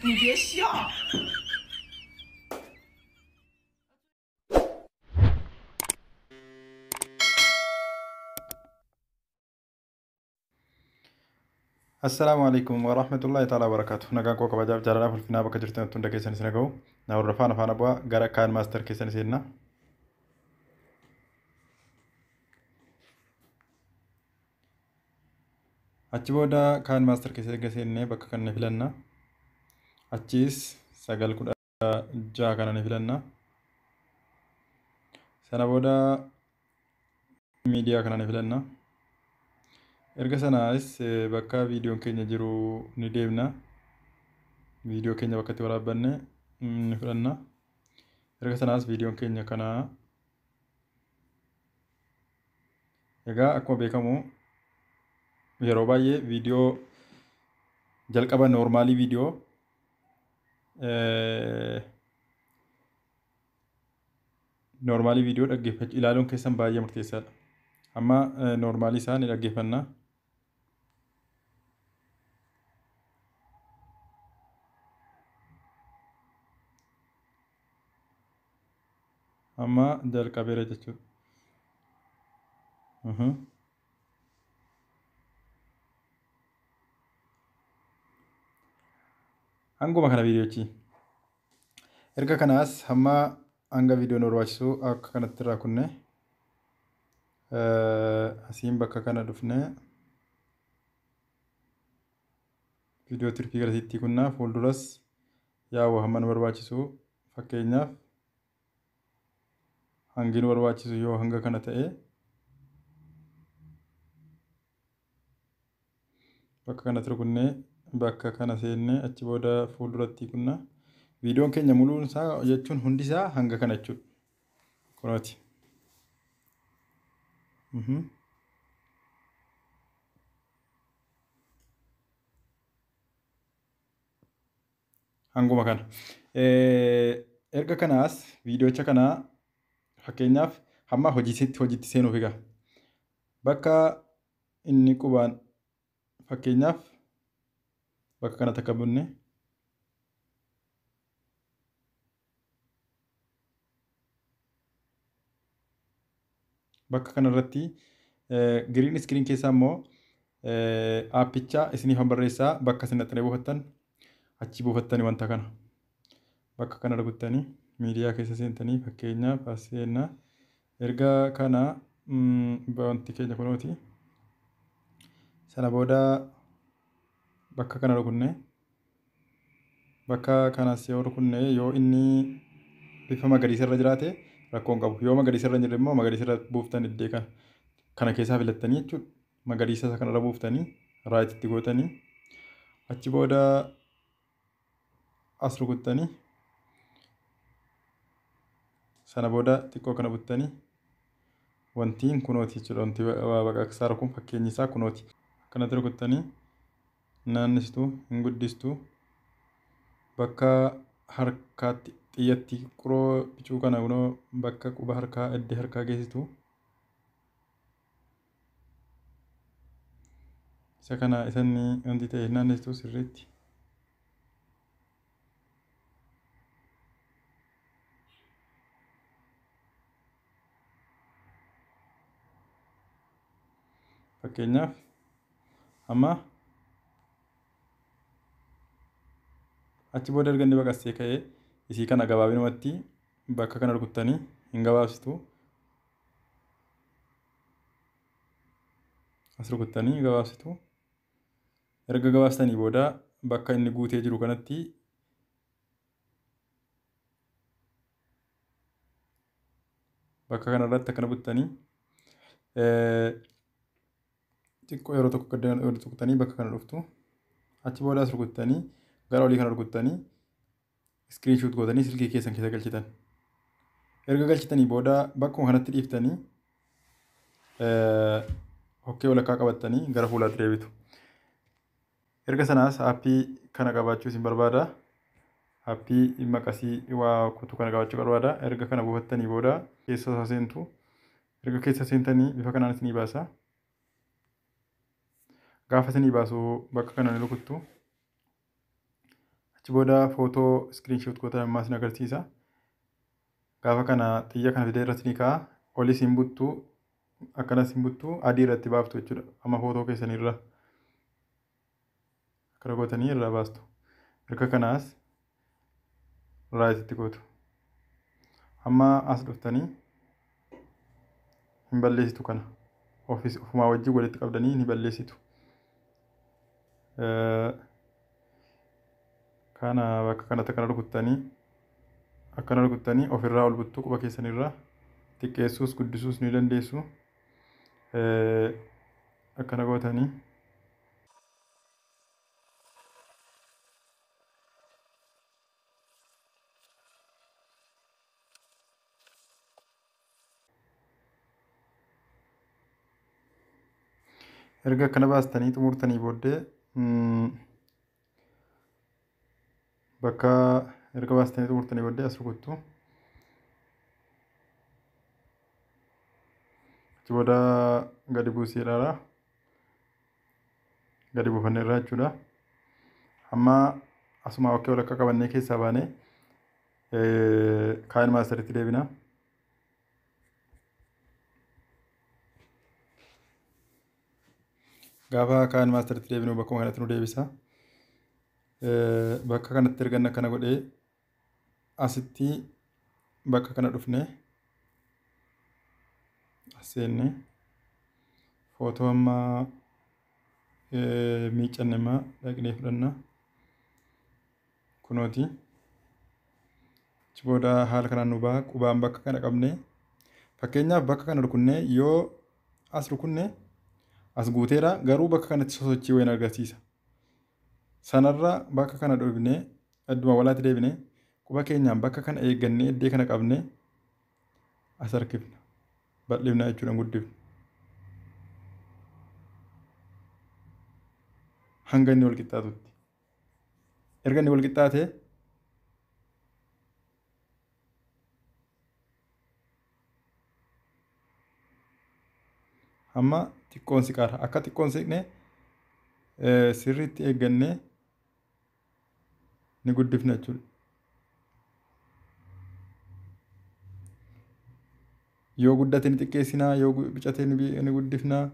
你别笑。السلام عليكم ورحمة الله تعالى وبركاته. نجاك وكبا جاب جارنا في الفنا بك جرتنا توندا كيسن سنغو. نور رفانا فانا بوا غارا كان ماستر كيسن سيدنا. أتشبودا كان ماستر كيسن سيدنا بك كان نفلنا. أتشيس سجل كودا جا كان نفلنا. سنة بودا ميديا كان نفلنا. إرجع سناس بكا فيديو كينيا جرو نديبنا. فيديو كينيا بكا تورا بني نفلنا. إرجع سناس فيديو كينيا كنا. Egaa akkuma beekamu yeroo baay'ee viidiyoo jalqaba noormaalii viidiyoo dhaggeeffachuu ilaaluun keessan baay'ee murteessaadha. Amma noormaalii isaa ni dhaggeeffanna. Amma jalqabeera jechuudha. Hanguma kana viidiyoochi. Erga kanaas hamma hanga viidiyoon barbaachisu akka kanatti irraa kunne asiin bakka kana dhufne viidiyoo tirpii garasiitti kunna fuulduras yaa'u hamma nu barbaachisu fakkeenyaaf hangi nu barbaachisu yoo hanga kana ta'e bakka kanatti rukunne bakka kana seenne achi booda fuulduratti kunna viidiyoon keenya muluun isaa jechuun hundi isaa hanga kana jechuudha. Kunooti. Hanguma kana. Erga kanaas viidiyoocha kanaa fakkeenyaaf hamma hojiitti seenuuf egaa bakka inni qubaan fakkeenyaaf bakka kanatti akka bunne bakka kanarratti giriin iskiriin keessaa immoo aappichaa isiniif barreessaa bakka isin dhaxxanii buufattan achi buufattanii wanta kana bakka kana rukuttanii miidiyaa keessa seentanii fakkeenyaaf as seenna erga kana wanti keenya kunooti sana booda bakka kana rukunne bakka kanas yoo rukunne yoo inni bifa magariisa irra jiraate rakkoon qabu yoo magariisa irra jirre immoo magariisa irra buuftan iddee kana keessaa filattanii jechuudha magariisa isa kanarra buuftanii raayititti gootanii achi booda as rukuttanii sana booda xiqqoo kana buttanii wantiin kunooti jechuudha wanti baqaqsaa kun fakkeenyi isaa kunooti akkanatti rukuttanii naannistu hin guddistu bakka harkaatti xiyyatti quroo bicuu kana kunoo bakka quba harkaa iddee harkaa geessitu isa kana isanni wanti ta'e naannistu sirriitti fakkeenyaaf amma achi booda erga inni baqassee ka'ee isii kana gabaabinumatti bakka kana rukuttanii hin gabaabsitu as rukuttanii gabaabsitu erga gabaabsitanii booda bakka inni guutee jiru kanatti bakka kanarratti akkana buttanii xiqqoo yeroo tokko rukuttanii bakka kana dhuftu achi booda as rukuttanii gara olii kana rukuttanii iskiriinshuut gootanii silkii keessan keessa galchitan erga galchitanii booda bakkuma kanatti dhiiftanii hokkee walakkaa qabattanii gara fuulaatti deebitu erga sanaas aappii kana qabaachuu isin barbaada aappii maqasii waa kutu kana qabaachuu barbaada erga kana buufattanii booda keessa seentu erga keessa seentanii bifa kanaan isinii baasa gaafa isinii baasu bakka kana ni rukuttu Achi booda footoo screenshot gootan ammaas ni agarsiisa. Gaafa kana xiyya kana fidee irratti ni kaa'a. Olis hin buttu akkanas hin buttu adii irratti baaftu jechuudha. Amma footoo keessanirra akkana gootanii irraa baastu. Erga kanaas raayititti gootu. Amma as dhuftanii hin balleessitu kana. Ofumaa wajjin walitti qabdanii ni balleessitu. Kana bakka kanatti akkana rukuttanii ofirraa ol buttuu quba keessanirraa xiqqeessuus guddisuus ni dandeessu. Akkana gootanii erga akkana baastanii xumurtanii booddee bakka erga baastanii xumurtanii booddee as rukuttu. Achi booda gadi buusiidhaadha. Gadi buufanne irraa jechuudha. Amma asuma okkee ol akka qabannee keessaa baanee kaayil maasteritti deebina. Gaafa kaayil maasteritti deebinu bakkuma kanatti nu deebisa. Bakka kanatti erga akkana godhee asitti bakka kana dhufne as seenne footoo amma miiccanne amma dhaqnee fudhanna. Kunooti. Achi booda haala kanaan nu ba'a. Qubaan bakka kana qabne fakkeenyaaf bakka kana rukunnee yoo as rukunne as guuteera garuu bakka kanatti sosochii wayii agarsiisa. Sanarra bakka kana dhufnee adduma walaatti deebine quba keenyaan bakka kana eeggannee iddee kana qabne as harkifna. Bal'ifna jechuudha guddifna. Hanga inni wal qixxaatutti. Erga inni wal qixxaate amma xiqqoon siqaara. Akka xiqqoon siqne sirriitti eeggannee ni guddifna jechuudha. Yoo guddate ni xiqqeessinaa, yoo bicate ni guddifnaa.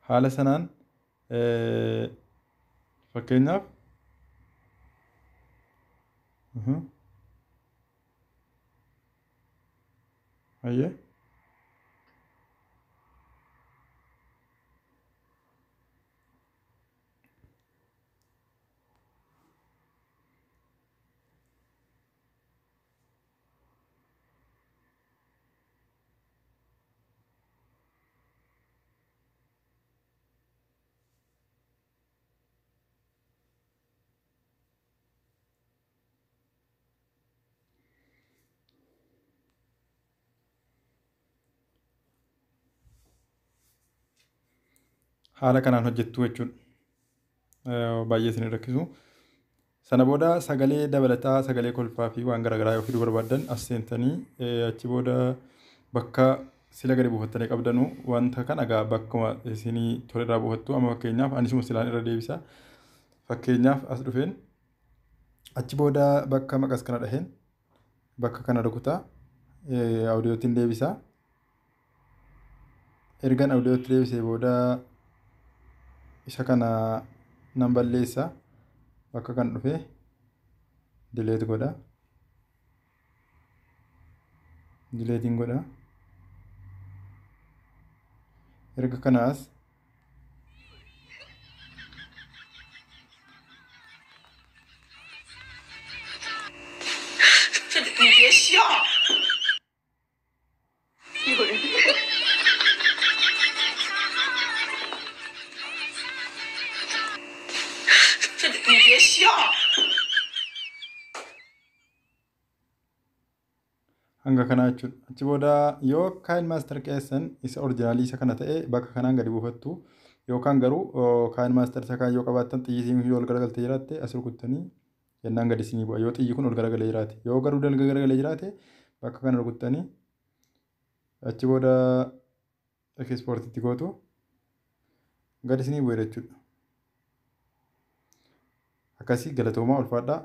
Haala sanaan fakkeenyaaf hayyee haala kanaan hojjettu jechuudha. Baay'ee isin rakkisu. Sana booda sagalee dabalataa, sagalee kolfaa fi waan garaagaraa yoo fiduu barbaadan as seentanii achi booda bakka sila gadi buufattanii qabdanu wanta kana egaa bakkuma isinii tolerraa buufattu. Amma fakkeenyaaf anisuma silaan irra deebisa. Fakkeenyaaf as dhufeen achi booda bakka maqas kana dhaheen bakka kana rukutaa audiyootiin deebisa. Ergan audiyootti deebisee booda isa kana nan balleessa. Bakka kan dhufee dileet godha. Dileetiin godha. Erga kanaas hanga kanaa jechuudha. Achi booda yoo kaayil maaster keessan isa oriijinaalii isa kana ta'e bakka kanaan gadi buufattu. Yookaan garuu kaayil maaster isa kaan yoo qabaattan xiyyi yoo ol garagaltee jiraatte as rukuttanii jennaan gadi isinii bu'a. Yoo xiyyi kun ol garagalee jiraate yoo garuu dalga garagalee jiraate bakka kana rukuttanii achi booda ekspoortitti gootu gadi isinii bu'e jechuudha. akkasii galatoomaa ulfaadhaa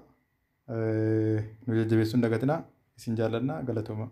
nu jajjabeessuun dagatinaa isin jaalladhaa galatoomaa.